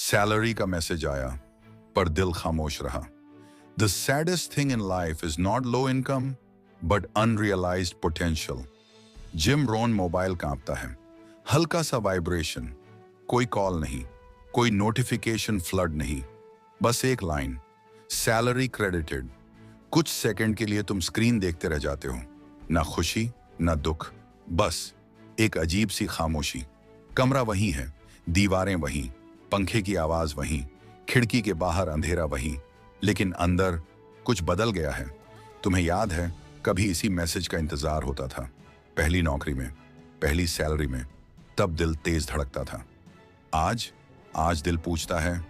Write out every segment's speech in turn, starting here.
Salary का message आया पर दिल खामोश रहा। The saddest thing in life is not low income but unrealised potential. Jim Rohn mobile कांपता है, हल्का सा वाइब्रेशन, कोई कॉल नहीं, कोई नोटिफिकेशन फ्लड नहीं, बस एक लाइन, सैलरी क्रेडिटेड। कुछ सेकंड के लिए तुम स्क्रीन देखते रह जाते हो, ना खुशी ना दुख, बस एक अजीब सी खामोशी। कमरा वही है, दीवारें वही, पंखे की आवाज वही, खिड़की के बाहर अंधेरा वही, लेकिन अंदर कुछ बदल गया है। तुम्हें याद है कभी इसी मैसेज का इंतजार होता था, पहली नौकरी में, पहली सैलरी में, तब दिल तेज धड़कता था। आज आज दिल पूछता है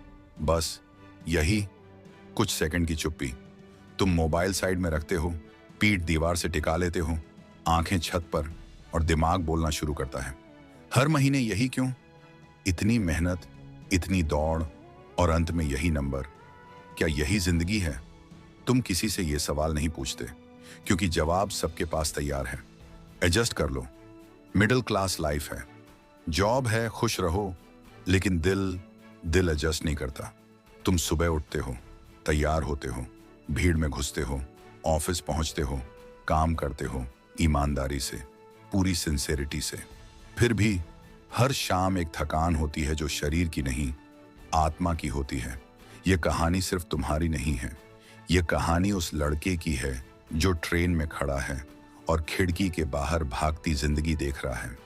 बस यही, कुछ सेकंड की चुप्पी। तुम मोबाइल साइड में रखते हो, पीठ दीवार से टिका लेते हो, आंखें छत पर, और दिमाग बोलना शुरू करता है, हर महीने यही क्यों? इतनी मेहनत, इतनी दौड़, और अंत में यही नंबर। क्या यही जिंदगी है? तुम किसी से ये सवाल नहीं पूछते क्योंकि जवाब सबके पास तैयार है। एडजस्ट कर लो, मिडिल क्लास लाइफ है, जॉब है, खुश रहो, लेकिन दिल एडजस्ट नहीं करता। तुम सुबह उठते हो, तैयार होते हो, भीड़ में घुसते हो, ऑफिस पहुंचते हो, काम करते हो ईमानदारी से, पूरी सिंसेरिटी से। फिर भी हर शाम एक थकान होती है जो शरीर की नहीं, आत्मा की होती है। ये कहानी सिर्फ तुम्हारी नहीं है, ये कहानी उस लड़के की है जो ट्रेन में खड़ा है और खिड़की के बाहर भागती जिंदगी देख रहा है।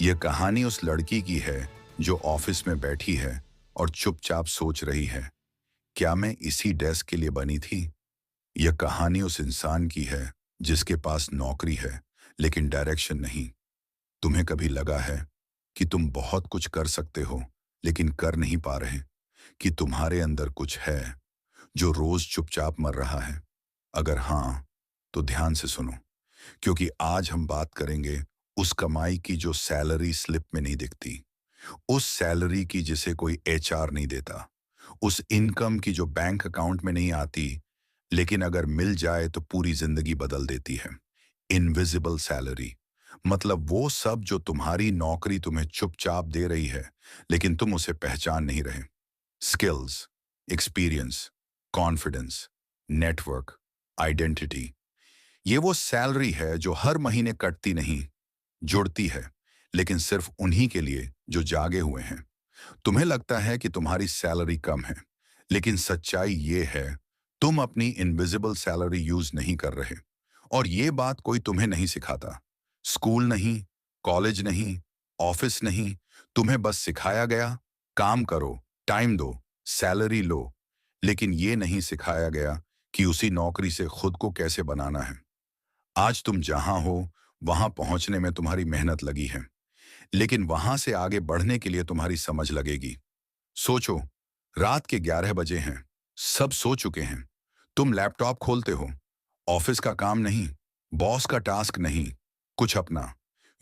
ये कहानी उस लड़की की है जो ऑफिस में बैठी है और चुपचाप सोच रही है, क्या मैं इसी डेस्क के लिए बनी थी? यह कहानी उस इंसान की है जिसके पास नौकरी है लेकिन डायरेक्शन नहीं। तुम्हें कभी लगा है कि तुम बहुत कुछ कर सकते हो लेकिन कर नहीं पा रहे, कि तुम्हारे अंदर कुछ है जो रोज चुपचाप मर रहा है? अगर हाँ, तो ध्यान से सुनो, क्योंकि आज हम बात करेंगे उस कमाई की जो सैलरी स्लिप में नहीं दिखती, उस सैलरी की जिसे कोई एचआर नहीं देता, उस इनकम की जो बैंक अकाउंट में नहीं आती लेकिन अगर मिल जाए तो पूरी जिंदगी बदल देती है। इनविजिबल सैलरी, मतलब वो सब जो तुम्हारी नौकरी तुम्हें चुपचाप दे रही है लेकिन तुम उसे पहचान नहीं रहे। Skills, experience, confidence, network, identity, ये वो सैलरी है जो हर महीने कटती नहीं, जुड़ती है, लेकिन सिर्फ उन्हीं के लिए जो जागे हुए हैं। तुम्हें लगता है कि तुम्हारी सैलरी कम है, लेकिन सच्चाई ये है तुम अपनी इनविजिबल सैलरी यूज नहीं कर रहे। और ये बात कोई तुम्हें नहीं सिखाता, स्कूल नहीं, कॉलेज नहीं, ऑफिस नहीं, तुम्हें बस सिखाया गया काम करो, टाइम दो, सैलरी लो, लेकिन ये नहीं सिखाया गया कि उसी नौकरी से खुद को कैसे बनाना है। आज तुम जहां हो वहां पहुंचने में तुम्हारी मेहनत लगी है, लेकिन वहां से आगे बढ़ने के लिए तुम्हारी समझ लगेगी। सोचो, रात के 11 बजे हैं, सब सो चुके हैं, तुम लैपटॉप खोलते हो, ऑफिस का काम नहीं, बॉस का टास्क नहीं, कुछ अपना,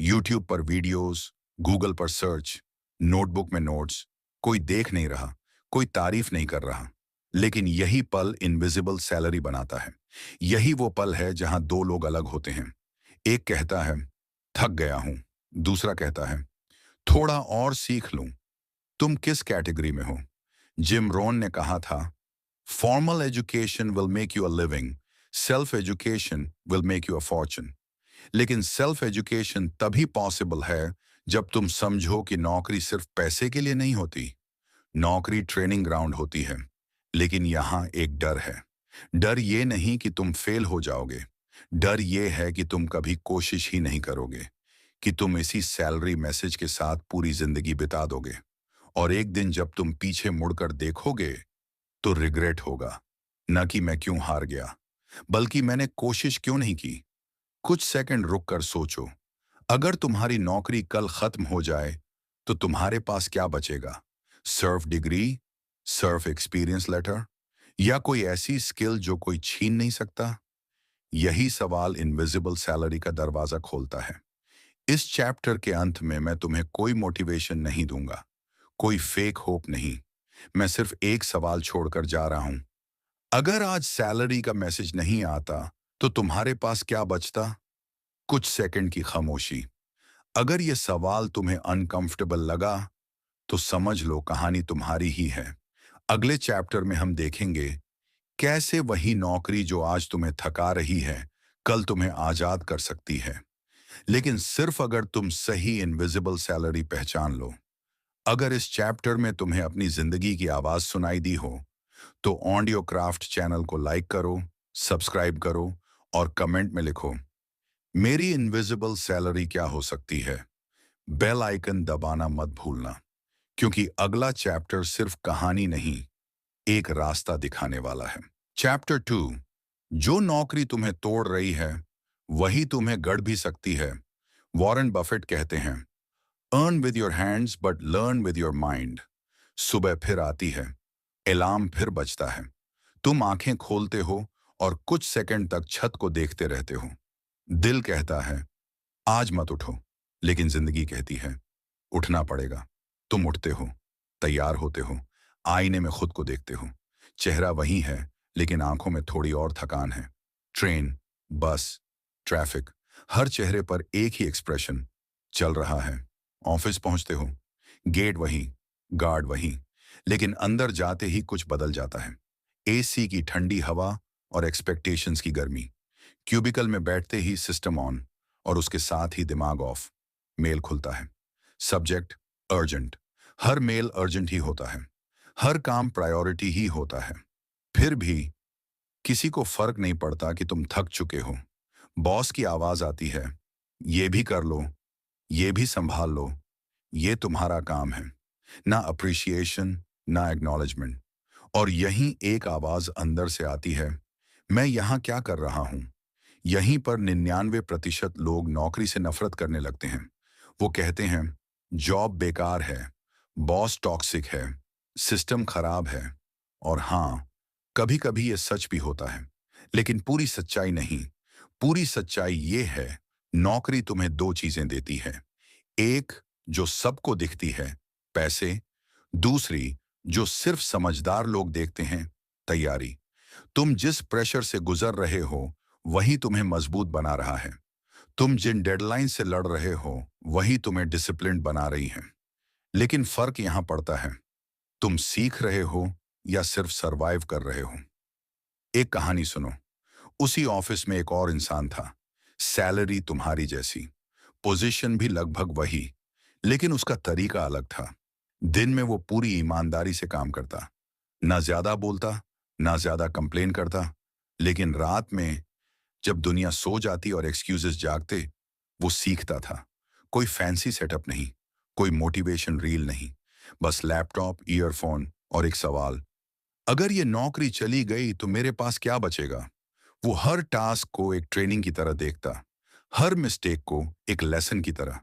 यूट्यूब पर वीडियोस, गूगल पर सर्च, नोटबुक में नोट्स, कोई देख नहीं रहा, कोई तारीफ नहीं कर रहा, लेकिन यही पल इनविजिबल सैलरी बनाता है। यही वो पल है जहां दो लोग अलग होते हैं। एक कहता है थक गया हूं, दूसरा कहता है थोड़ा और सीख लूं। तुम किस कैटेगरी में हो? जिम रोन ने कहा था, formal education will make you a living, self education will make you a Fortune. लेकिन सेल्फ एजुकेशन तभी पॉसिबल है जब तुम समझो कि नौकरी सिर्फ पैसे के लिए नहीं होती, नौकरी ट्रेनिंग ग्राउंड होती है। लेकिन यहां एक डर है। डर ये नहीं कि तुम फेल हो जाओगे, डर ये है कि तुम कभी कोशिश ही नहीं करोगे, कि तुम इसी सैलरी मैसेज के साथ पूरी जिंदगी बिता दोगे। और एक दिन जब तुम पीछे मुड़कर देखोगे तो रिग्रेट होगा, न कि मैं क्यों हार गया, बल्कि मैंने कोशिश क्यों नहीं की। कुछ सेकंड रुक कर सोचो, अगर तुम्हारी नौकरी कल खत्म हो जाए तो तुम्हारे पास क्या बचेगा? सर्फ डिग्री, सर्फ एक्सपीरियंस लेटर, या कोई ऐसी स्किल जो कोई छीन नहीं सकता? यही सवाल इनविजिबल सैलरी का दरवाजा खोलता है। इस चैप्टर के अंत में मैं तुम्हें कोई मोटिवेशन नहीं दूंगा, कोई फेक होप नहीं। मैं सिर्फ एक सवाल छोड़कर जा रहा हूं, अगर आज सैलरी का मैसेज नहीं आता तो तुम्हारे पास क्या बचता? कुछ सेकंड की खामोशी। अगर यह सवाल तुम्हें अनकंफर्टेबल लगा तो समझ लो कहानी तुम्हारी ही है। अगले चैप्टर में हम देखेंगे कैसे वही नौकरी जो आज तुम्हें थका रही है, कल तुम्हें आजाद कर सकती है। लेकिन सिर्फ अगर तुम सही इनविजिबल सैलरी पहचान लो। अगर इस चैप्टर में तुम्हें अपनी जिंदगी की आवाज सुनाई दी हो, तो ऑडियो क्राफ्ट चैनल को लाइक करो, सब्सक्राइब करो और कमेंट में लिखो मेरी इनविजिबल सैलरी क्या हो सकती है। बेल आइकन दबाना मत भूलना, क्योंकि अगला चैप्टर सिर्फ कहानी नहीं, एक रास्ता दिखाने वाला है। चैप्टर 2, जो नौकरी तुम्हें तोड़ रही है वही तुम्हें गढ़ भी सकती है। वॉरेन बफेट कहते हैं, earn with your hands but learn with your mind. सुबह फिर आती है, अलार्म फिर बजता है, तुम आंखें खोलते हो और कुछ सेकंड तक छत को देखते रहते हो। दिल कहता है आज मत उठो, लेकिन जिंदगी कहती है उठना पड़ेगा। तुम उठते हो, तैयार होते हो, आईने में खुद को देखते हो। चेहरा वही है, लेकिन आंखों में थोड़ी और थकान है। ट्रेन, बस, ट्रैफिक, हर चेहरे पर एक ही एक्सप्रेशन चल रहा है। ऑफिस पहुंचते हो, गेट वही, गार्ड वही, लेकिन अंदर जाते ही कुछ बदल जाता है। एसी की ठंडी हवा और एक्सपेक्टेशंस की गर्मी। क्यूबिकल में बैठते ही सिस्टम ऑन और उसके साथ ही दिमाग ऑफ। मेल खुलता है, सब्जेक्ट अर्जेंट। हर मेल अर्जेंट ही होता है, हर काम प्रायोरिटी ही होता है। फिर भी किसी को फर्क नहीं पड़ता कि तुम थक चुके हो। बॉस की आवाज आती है, ये भी कर लो, ये भी संभाल लो, ये तुम्हारा काम है। ना अप्रिसिएशन, ना एक्नॉलेजमेंट। और यहीं एक आवाज अंदर से आती है, मैं यहां क्या कर रहा हूं। यहीं पर 99% लोग नौकरी से नफरत करने लगते हैं। वो कहते हैं जॉब बेकार है, बॉस टॉक्सिक है, सिस्टम खराब है। और हाँ, कभी कभी ये सच भी होता है, लेकिन पूरी सच्चाई नहीं। पूरी सच्चाई ये है, नौकरी तुम्हें दो चीजें देती है। एक जो सबको दिखती है, पैसे। दूसरी जो सिर्फ समझदार लोग देखते हैं, तैयारी। तुम जिस प्रेशर से गुजर रहे हो वही तुम्हें मजबूत बना रहा है। तुम जिन डेडलाइन से लड़ रहे हो वही तुम्हें डिसिप्लिन बना रही है। लेकिन फर्क यहां पड़ता है, तुम सीख रहे हो या सिर्फ सरवाइव कर रहे हो। एक कहानी सुनो। उसी ऑफिस में एक और इंसान था, सैलरी तुम्हारी जैसी, पोजीशन भी लगभग वही, लेकिन उसका तरीका अलग था। दिन में वो पूरी ईमानदारी से काम करता, ना ज्यादा बोलता, ना ज्यादा कंप्लेन करता। लेकिन रात में जब दुनिया सो जाती और एक्सक्यूजेस जागते, वो सीखता था। कोई फैंसी सेटअप नहीं, कोई मोटिवेशन रील नहीं, बस लैपटॉप, ईयरफोन और एक सवाल, अगर ये नौकरी चली गई तो मेरे पास क्या बचेगा। वो हर टास्क को एक ट्रेनिंग की तरह देखता, हर मिस्टेक को एक लेसन की तरह।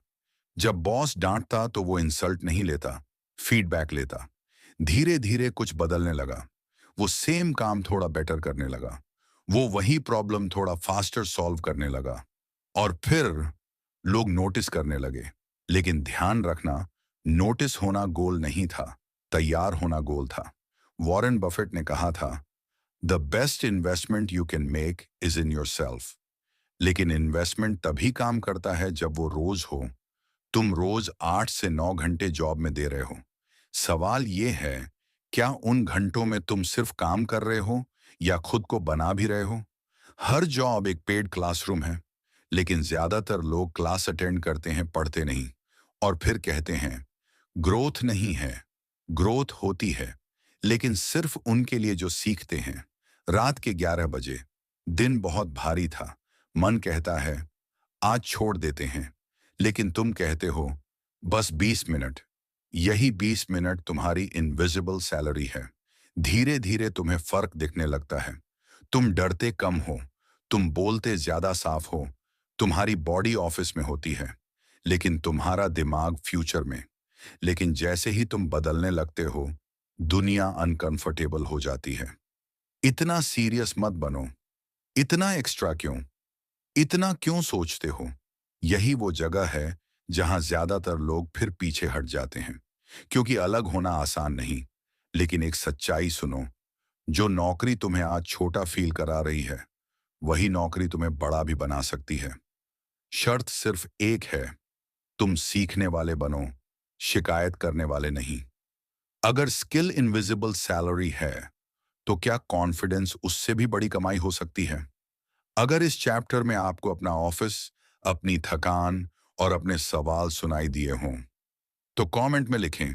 जब बॉस डांटता तो वो इंसल्ट नहीं लेता, फीडबैक लेता। धीरे धीरे कुछ बदलने लगा। वो सेम काम थोड़ा बेटर करने लगा, वो वही प्रॉब्लम थोड़ा फास्टर सॉल्व करने लगा। और फिर लोग नोटिस करने लगे। लेकिन ध्यान रखना, नोटिस होना गोल नहीं था, तैयार होना गोल था। वॉरेन बफेट ने कहा था, the best investment you can make is in your self. लेकिन इन्वेस्टमेंट तभी काम करता है जब वो रोज हो। तुम रोज 8 से 9 घंटे जॉब में दे रहे हो। सवाल ये है, क्या उन घंटों में तुम सिर्फ काम कर रहे हो या खुद को बना भी रहे हो। हर जॉब एक पेड क्लासरूम है, लेकिन ज्यादातर लोग क्लास अटेंड करते हैं, पढ़ते नहीं। और फिर कहते हैं ग्रोथ नहीं है। ग्रोथ होती है, लेकिन सिर्फ उनके लिए जो सीखते हैं। रात के 11 बजे, दिन बहुत भारी था, मन कहता है आज छोड़ देते हैं। लेकिन तुम कहते हो बस 20 मिनट। यही 20 मिनट तुम्हारी इनविजिबल सैलरी है। धीरे धीरे तुम्हें फर्क दिखने लगता है। तुम डरते कम हो, तुम बोलते ज्यादा साफ हो, तुम्हारी बॉडी ऑफिस में होती है, लेकिन तुम्हारा दिमाग फ्यूचर में। लेकिन जैसे ही तुम बदलने लगते हो, दुनिया अनकंफर्टेबल हो जाती है। इतना सीरियस मत बनो। इतना एक्स्ट्रा क्यों? इतना क्यों सोचते हो? यही वो जगह है जहां ज्यादातर लोग फिर पीछे हट जाते हैं। क्योंकि अलग होना आसान नहीं। लेकिन एक सच्चाई सुनो, जो नौकरी तुम्हें आज छोटा फील करा रही है, वही नौकरी तुम्हें बड़ा भी बना सकती है। शर्त सिर्फ एक है, तुम सीखने वाले बनो, शिकायत करने वाले नहीं। अगर स्किल इनविजिबल सैलरी है, तो क्या कॉन्फिडेंस उससे भी बड़ी कमाई हो सकती है? अगर इस चैप्टर में आपको अपना ऑफिस, अपनी थकान और अपने सवाल सुनाई दिए हों, तो कमेंट में लिखें,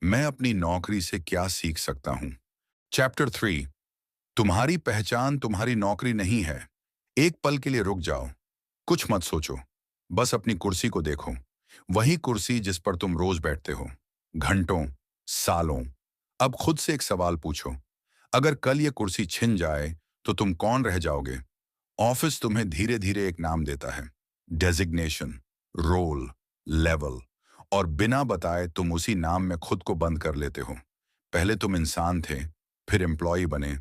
मैं अपनी नौकरी से क्या सीख सकता हूं। चैप्टर 3, तुम्हारी पहचान तुम्हारी नौकरी नहीं है। एक पल के लिए रुक जाओ, कुछ मत सोचो, बस अपनी कुर्सी को देखो। वही कुर्सी जिस पर तुम रोज बैठते हो, घंटों, सालों। अब खुद से एक सवाल पूछो, अगर कल ये कुर्सी छिन जाए, तो तुम कौन रह जाओगे? ऑफिस तुम्हें धीरे धीरे एक नाम देता है, डेजिग्नेशन, रोल, लेवल, और बिना बताए तुम उसी नाम में खुद को बंद कर लेते हो। पहले तुम इंसान थे, फिर एम्प्लॉय बने,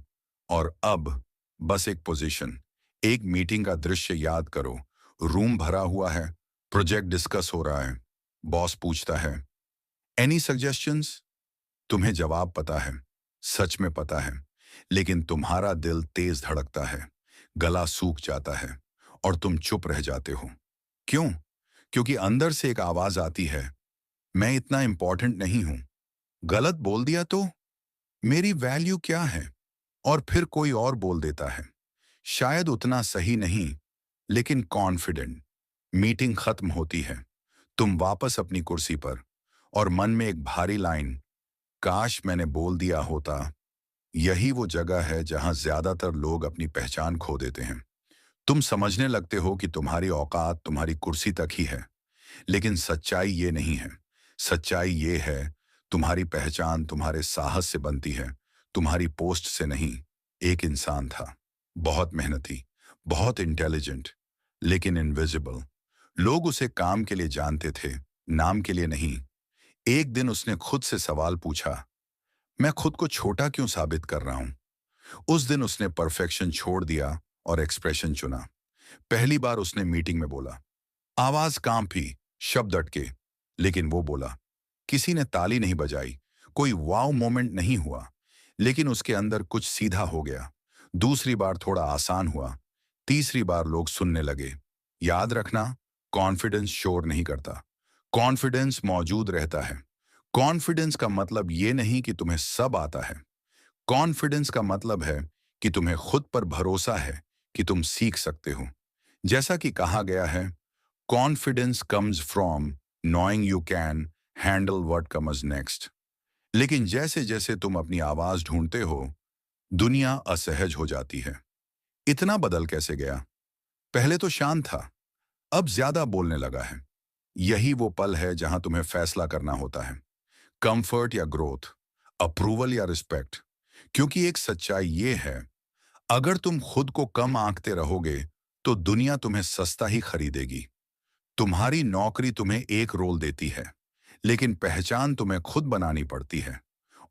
और अब बस एक पोजीशन। एक मीटिंग का दृश्य याद करो, रूम भरा हुआ है, प्रोजेक्ट डिस्कस हो रहा है, बॉस पूछता है, एनी सजेशंस? तुम्हें जवाब पता है, सच में पता है, लेकिन तुम्हारा दिल तेज धड़कता है, गला सूख जाता है, और तुम चुप रह जाते हो। क्यों? क्योंकि अंदर से एक आवाज आती है, मैं इतना इंपॉर्टेंट नहीं हूं। गलत बोल दिया तो? मेरी वैल्यू क्या है? और फिर कोई और बोल देता है, शायद उतना सही नहीं, लेकिन कॉन्फिडेंट। मीटिंग खत्म होती है, तुम वापस अपनी कुर्सी पर, और मन में एक भारी लाइन, काश मैंने बोल दिया होता। यही वो जगह है जहां ज्यादातर लोग अपनी पहचान खो देते हैं। तुम समझने लगते हो कि तुम्हारी औकात तुम्हारी कुर्सी तक ही है, लेकिन सच्चाई ये नहीं है। सच्चाई ये है, तुम्हारी पहचान तुम्हारे साहस से बनती है, तुम्हारी पोस्ट से नहीं। एक इंसान था, बहुत मेहनती, बहुत इंटेलिजेंट, लेकिन इनविजिबल। लोग उसे काम के लिए जानते थे, नाम के लिए नहीं। एक दिन उसने खुद से सवाल पूछा, मैं खुद को छोटा क्यों साबित कर रहा हूं? उस दिन उसने परफेक्शन छोड़ दिया और एक्सप्रेशन चुना। पहली बार उसने मीटिंग में बोला, आवाज कांपी, शब्द अटके, लेकिन वो बोला। किसी ने ताली नहीं बजाई, कोई वाव मोमेंट नहीं हुआ, लेकिन उसके अंदर कुछ सीधा हो गया। दूसरी बार थोड़ा आसान हुआ, तीसरी बार लोग सुनने लगे। याद रखना, कॉन्फिडेंस शोर नहीं करता, कॉन्फिडेंस मौजूद रहता है। कॉन्फिडेंस का मतलब ये नहीं कि तुम्हें सब आता है। कॉन्फिडेंस का मतलब है कि तुम्हें खुद पर भरोसा है कि तुम सीख सकते हो। जैसा कि कहा गया है, confidence comes from knowing you can handle what comes next. लेकिन जैसे जैसे तुम अपनी आवाज ढूंढते हो, दुनिया असहज हो जाती है। इतना बदल कैसे गया? पहले तो शांत था, अब ज्यादा बोलने लगा है। यही वो पल है जहां तुम्हें फैसला करना होता है, कंफर्ट या ग्रोथ, अप्रूवल या रिस्पेक्ट। क्योंकि एक सच्चाई ये है, अगर तुम खुद को कम आंकते रहोगे, तो दुनिया तुम्हें सस्ता ही खरीदेगी। तुम्हारी नौकरी तुम्हें एक रोल देती है, लेकिन पहचान तुम्हें खुद बनानी पड़ती है।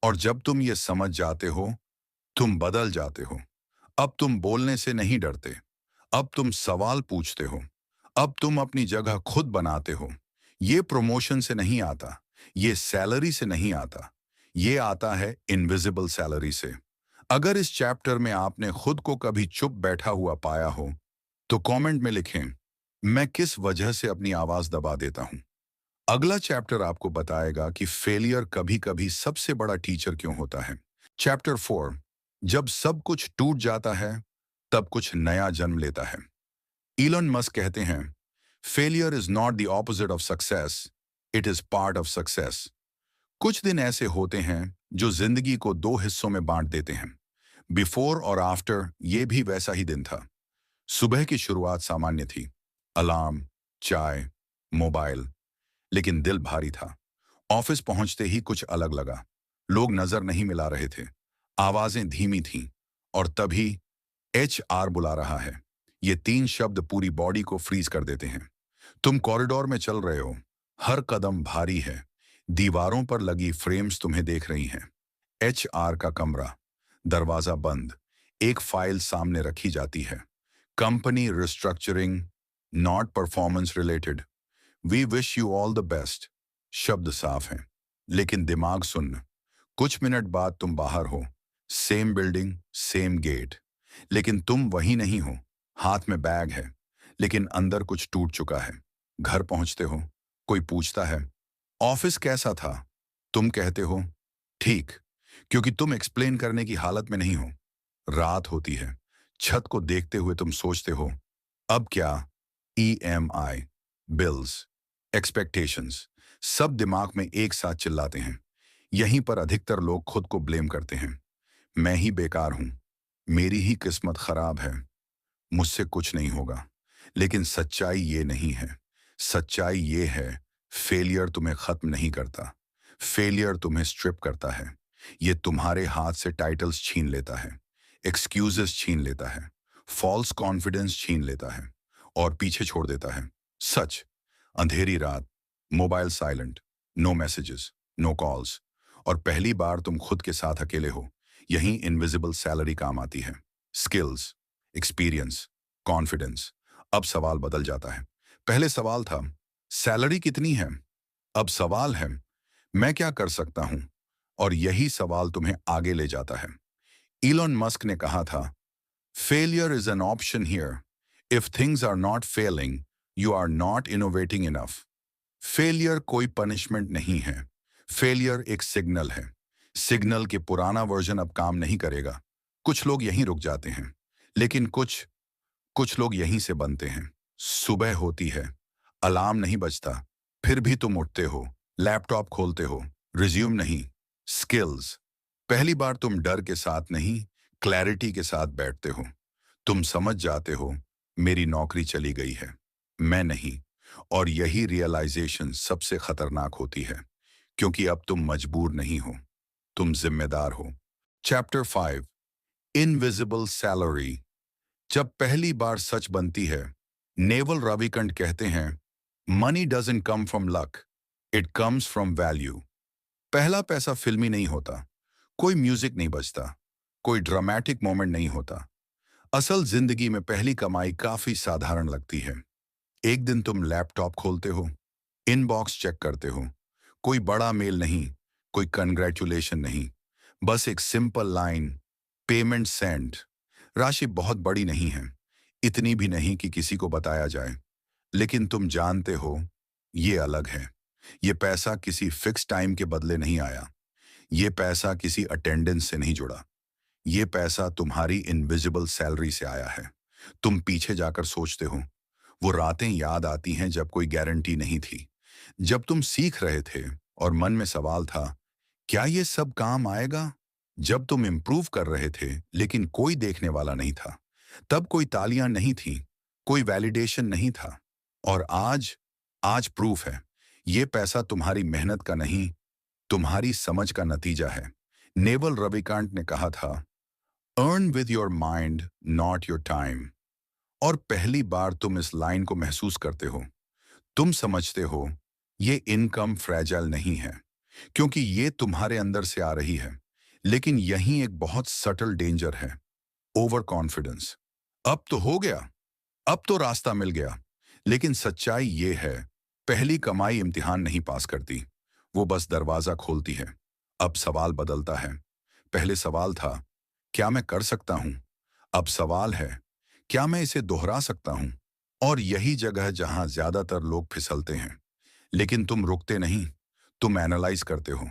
और जब तुम ये समझ जाते हो, तुम बदल जाते हो। अब तुम बोलने से नहीं डरते, अब तुम सवाल पूछते हो, अब तुम अपनी जगह खुद बनाते हो। ये प्रमोशन से नहीं आता, ये सैलरी से नहीं आता, ये आता है इनविजिबल सैलरी से। अगर इस चैप्टर में आपने खुद को कभी चुप बैठा हुआ पाया हो, तो कमेंट में लिखें, मैं किस वजह से अपनी आवाज दबा देता हूं। अगला चैप्टर आपको बताएगा कि फेलियर कभी कभी सबसे बड़ा टीचर क्यों होता है। चैप्टर 4, जब सब कुछ टूट जाता है, तब कुछ नया जन्म लेता है। इलॉन मस्क कहते हैं, failure is not the opposite of success, it is part of success. कुछ दिन ऐसे होते हैं जो जिंदगी को दो हिस्सों में बांट देते हैं। बिफोर और आफ्टर ये भी वैसा ही दिन था। सुबह की शुरुआत सामान्य थी, अलार्म, चाय, मोबाइल, लेकिन दिल भारी था। ऑफिस पहुंचते ही कुछ अलग लगा। लोग नजर नहीं मिला रहे थे, आवाजें धीमी थीं, और तभी HR बुला रहा है। ये तीन शब्द पूरी बॉडी को फ्रीज कर देते हैं। तुम कॉरिडोर में चल रहे हो, हर कदम भारी है, दीवारों पर लगी फ्रेम्स तुम्हें देख रही हैं। HR का कमरा, दरवाजा बंद, एक फाइल सामने रखी जाती है। Company restructuring, not performance related, we wish you all the best. शब्द साफ हैं, लेकिन दिमाग सुन्न। कुछ मिनट बाद तुम बाहर हो, सेम बिल्डिंग, सेम गेट, लेकिन तुम वही नहीं हो। हाथ में बैग है, लेकिन अंदर कुछ टूट चुका है। घर पहुंचते हो, कोई पूछता है, ऑफिस कैसा था? तुम कहते हो ठीक, क्योंकि तुम एक्सप्लेन करने की हालत में नहीं हो। रात होती है, छत को देखते हुए तुम सोचते हो, अब क्या? ईएमआई, बिल्स, एक्सपेक्टेशंस, सब दिमाग में एक साथ चिल्लाते हैं। यहीं पर अधिकतर लोग खुद को ब्लेम करते हैं। मैं ही बेकार हूं, मेरी ही किस्मत खराब है, मुझसे कुछ नहीं होगा। लेकिन सच्चाई ये नहीं है। सच्चाई ये है, फेलियर तुम्हें खत्म नहीं करता। फेलियर तुम्हें स्ट्रिप करता है। ये तुम्हारे हाथ से टाइटल्स छीन लेता है, एक्सक्यूजेस छीन लेता है, फॉल्स कॉन्फिडेंस छीन लेता है और पीछे छोड़ देता है। सच, अंधेरी रात, mobile silent, no messages, no calls, और पहली बार तुम खुद के साथ अकेले हो। यहीं इनविजिबल सैलरी काम आती है। Skills, experience, confidence. अब सवाल बदल जाता है। पहले सवाल था सैलरी कितनी है, अब सवाल है मैं क्या कर सकता हूं। और यही सवाल तुम्हें आगे ले जाता है। इलॉन मस्क ने कहा था, failure is an option here. If things are not failing, you are not innovating enough. Failure कोई पनिशमेंट नहीं है। फेलियर एक सिग्नल है। सिग्नल के पुराना वर्जन अब काम नहीं करेगा। कुछ लोग यहीं रुक जाते हैं, लेकिन कुछ कुछ लोग यहीं से बनते हैं। सुबह होती है, अलार्म नहीं बजता, फिर भी तुम उठते हो, लैपटॉप खोलते हो, रिज्यूम नहीं, स्किल्स। पहली बार तुम डर के साथ नहीं, क्लैरिटी के साथ बैठते हो। तुम समझ जाते हो, मेरी नौकरी चली गई है, मैं नहीं। और यही रियलाइजेशन सबसे खतरनाक होती है, क्योंकि अब तुम मजबूर नहीं हो, तुम जिम्मेदार हो। Chapter 5, invisible salary. जब पहली बार सच बनती है, नेवल रविकंठ कहते हैं, money doesn't come from luck, it comes from value. पहला पैसा फिल्मी नहीं होता, कोई म्यूजिक नहीं बजता, कोई ड्रामेटिक मोमेंट नहीं होता। असल जिंदगी में पहली कमाई काफी साधारण लगती है। एक दिन तुम लैपटॉप खोलते हो, इनबॉक्स चेक करते हो, कोई बड़ा मेल नहीं, कोई कंग्रेचुलेशन नहीं, बस एक सिंपल लाइन, पेमेंट सेंड। राशि बहुत बड़ी नहीं है, इतनी भी नहीं कि किसी को बताया जाए, लेकिन तुम जानते हो ये अलग है। ये पैसा किसी फिक्स टाइम के बदले नहीं आया, ये पैसा किसी अटेंडेंस से नहीं जुड़ा, ये पैसा तुम्हारी इनविजिबल सैलरी से आया है। तुम पीछे जाकर सोचते हो, वो रातें याद आती हैं जब कोई गारंटी नहीं थी, जब तुम सीख रहे थे और मन में सवाल था, क्या ये सब काम आएगा? जब तुम इम्प्रूव कर रहे थे लेकिन कोई देखने वाला नहीं था, तब कोई तालियां नहीं थी, कोई वैलिडेशन नहीं था। और आज, आज प्रूफ है, ये पैसा तुम्हारी मेहनत का नहीं, तुम्हारी समझ का नतीजा है। नेवल रविकांत ने कहा था, earn with your mind not your time. और पहली बार तुम इस लाइन को महसूस करते हो, तुम समझते हो ये इनकम फ्रैजाइल नहीं है, क्योंकि ये तुम्हारे अंदर से आ रही है। लेकिन यहीं एक बहुत सटल डेंजर है, ओवर कॉन्फिडेंस। अब तो हो गया, अब तो रास्ता मिल गया। लेकिन सच्चाई ये है, पहली कमाई इम्तिहान नहीं पास करती, वो बस दरवाजा खोलती है। अब सवाल बदलता है। पहले सवाल था, क्या मैं कर सकता हूं? अब सवाल है, क्या मैं इसे दोहरा सकता हूं? और यही जगह है जहां ज्यादातर लोग फिसलते हैं। लेकिन तुम रुकते नहीं, तुम एनालाइज करते हो,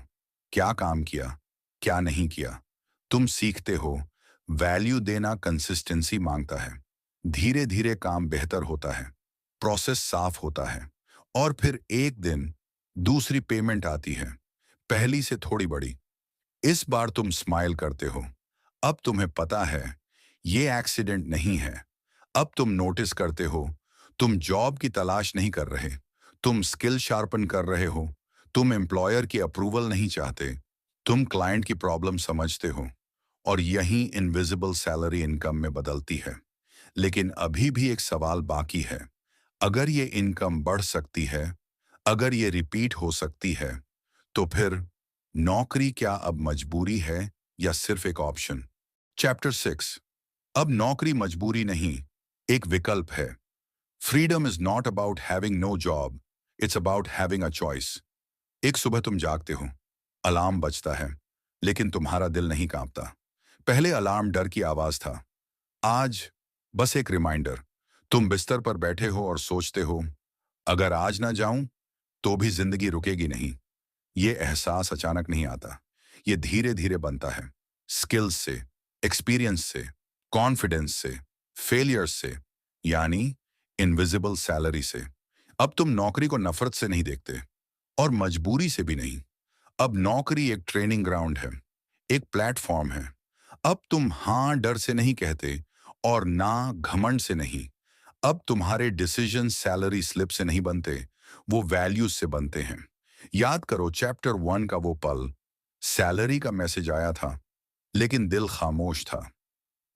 क्या काम किया, क्या नहीं किया। तुम सीखते हो, वैल्यू देना कंसिस्टेंसी मांगता है। धीरे धीरे काम बेहतर होता है, प्रोसेस साफ होता है, और फिर एक दिन दूसरी पेमेंट आती है, पहली से थोड़ी बड़ी। इस बार तुम स्माइल करते हो। अब तुम्हें पता है ये एक्सीडेंट नहीं है। अब तुम नोटिस करते हो, तुम जॉब की तलाश नहीं कर रहे, तुम स्किल शार्पन कर रहे हो। तुम एम्प्लॉयर की अप्रूवल नहीं चाहते, तुम क्लाइंट की प्रॉब्लम समझते हो। और यही इनविजिबल सैलरी इनकम में बदलती है। लेकिन अभी भी एक सवाल बाकी है, अगर ये इनकम बढ़ सकती है, अगर ये रिपीट हो सकती है, तो फिर नौकरी क्या अब मजबूरी है या सिर्फ एक ऑप्शन? चैप्टर 6, अब नौकरी मजबूरी नहीं, एक विकल्प है। Freedom is not about having no job, it's about having a choice. एक सुबह तुम जागते हो, अलार्म बजता है, लेकिन तुम्हारा दिल नहीं कांपता। पहले अलार्म डर की आवाज था, आज बस एक रिमाइंडर। तुम बिस्तर पर बैठे हो और सोचते हो, अगर आज ना जाऊं तो भी जिंदगी रुकेगी नहीं। ये एहसास अचानक नहीं आता, ये धीरे धीरे बनता है। स्किल्स से, एक्सपीरियंस से, कॉन्फिडेंस से, फेलियर से, यानी इनविजिबल सैलरी से। अब तुम नौकरी को नफरत से नहीं देखते और मजबूरी से भी नहीं। अब नौकरी एक ट्रेनिंग ग्राउंड है, एक प्लेटफॉर्म है। अब तुम हाँ डर से नहीं कहते और ना घमंड से नहीं। अब तुम्हारे डिसीजन सैलरी स्लिप से नहीं बनते, वो वैल्यूज से बनते हैं। याद करो चैप्टर 1 का वो पल। सैलरी का मैसेज आया था, लेकिन दिल खामोश था।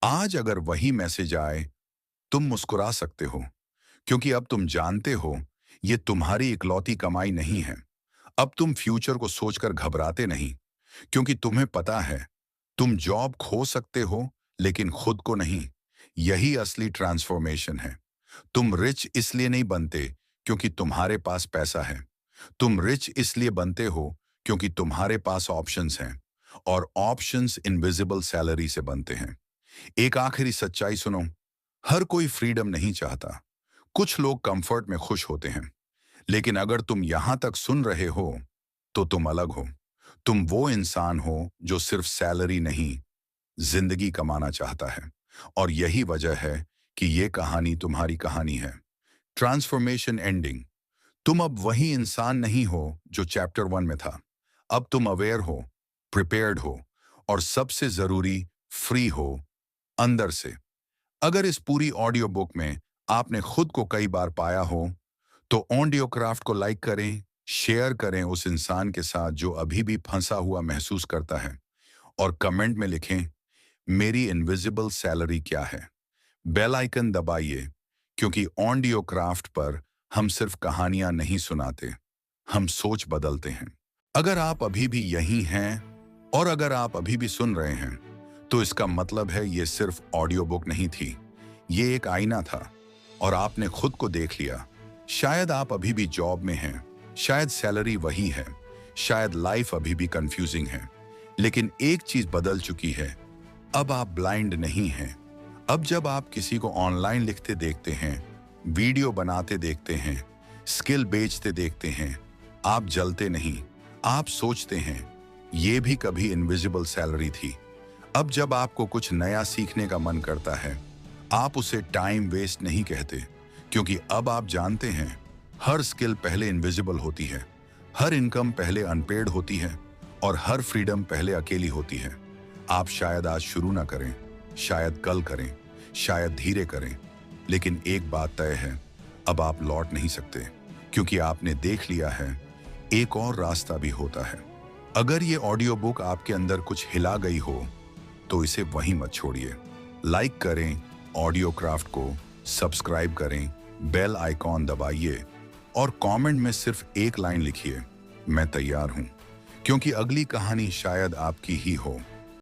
आज अगर वही मैसेज आए, तुम मुस्कुरा सकते हो, क्योंकि अब तुम जानते हो ये तुम्हारी इकलौती कमाई नहीं है। अब तुम फ्यूचर को सोचकर घबराते नहीं, क्योंकि तुम्हें पता है तुम जॉब खो सकते हो, लेकिन खुद को नहीं। यही असली ट्रांसफॉर्मेशन है। तुम रिच इसलिए नहीं बनते क्योंकि तुम्हारे पास पैसा है। तुम रिच इसलिए बनते हो क्योंकि तुम्हारे पास ऑप्शंस हैं, और ऑप्शंस इनविजिबल सैलरी से बनते हैं। एक आखिरी सच्चाई सुनो, हर कोई फ्रीडम नहीं चाहता। कुछ लोग कंफर्ट में खुश होते हैं, लेकिन अगर तुम यहां तक सुन रहे हो, तो तुम अलग हो। तुम वो इंसान हो जो सिर्फ सैलरी नहीं, जिंदगी कमाना चाहता है। और यही वजह है कि ये कहानी तुम्हारी कहानी है। Transformation ending. तुम अब वही इंसान नहीं हो जो चैप्टर 1 में था। अब तुम अवेयर हो, प्रिपेयर्ड हो, और सबसे जरूरी फ्री हो, अंदर से। अगर इस पूरी ऑडियो बुक में आपने खुद को कई बार पाया हो, तो ऑडियो क्राफ्ट को लाइक करें, शेयर करें उस इंसान के साथ जो अभी भी फंसा हुआ महसूस करता है, और कमेंट में लिखें, मेरी इनविजिबल सैलरी क्या है। बेल आइकन दबाइए, क्योंकि ऑडियो क्राफ्ट पर हम सिर्फ कहानियां नहीं सुनाते, हम सोच बदलते हैं। अगर आप अभी भी यहीं हैं, और अगर आप अभी भी सुन रहे हैं, तो इसका मतलब है ये सिर्फ ऑडियो बुक नहीं थी, ये एक आईना था, और आपने खुद को देख लिया। शायद आप अभी भी जॉब में हैं, शायद सैलरी वही है, शायद लाइफ अभी भी कंफ्यूजिंग है, लेकिन एक चीज बदल चुकी है, अब आप ब्लाइंड नहीं हैं। अब जब आप किसी को ऑनलाइन लिखते देखते हैं, वीडियो बनाते देखते हैं, स्किल बेचते देखते हैं, आप जलते नहीं, आप सोचते हैं, ये भी कभी इनविजिबल सैलरी थी। अब जब आपको कुछ नया सीखने का मन करता है, आप उसे टाइम वेस्ट नहीं कहते, क्योंकि अब आप जानते हैं हर स्किल पहले इनविजिबल होती है, हर इनकम पहले अनपेड होती है, और हर फ्रीडम पहले अकेली होती है। आप शायद आज शुरू ना करें, शायद कल करें, शायद धीरे करें, लेकिन एक बात तय है, अब आप लौट नहीं सकते, क्योंकि आपने देख लिया है एक और रास्ता भी होता है। अगर ये ऑडियो बुक आपके अंदर कुछ हिला गई हो, तो इसे वहीं मत छोड़िए। लाइक करें ऑडियो क्राफ्ट को, सब्सक्राइब करें, बेल आइकॉन दबाइए, और कमेंट में सिर्फ एक लाइन लिखिए, मैं तैयार हूं, क्योंकि अगली कहानी शायद आपकी ही हो।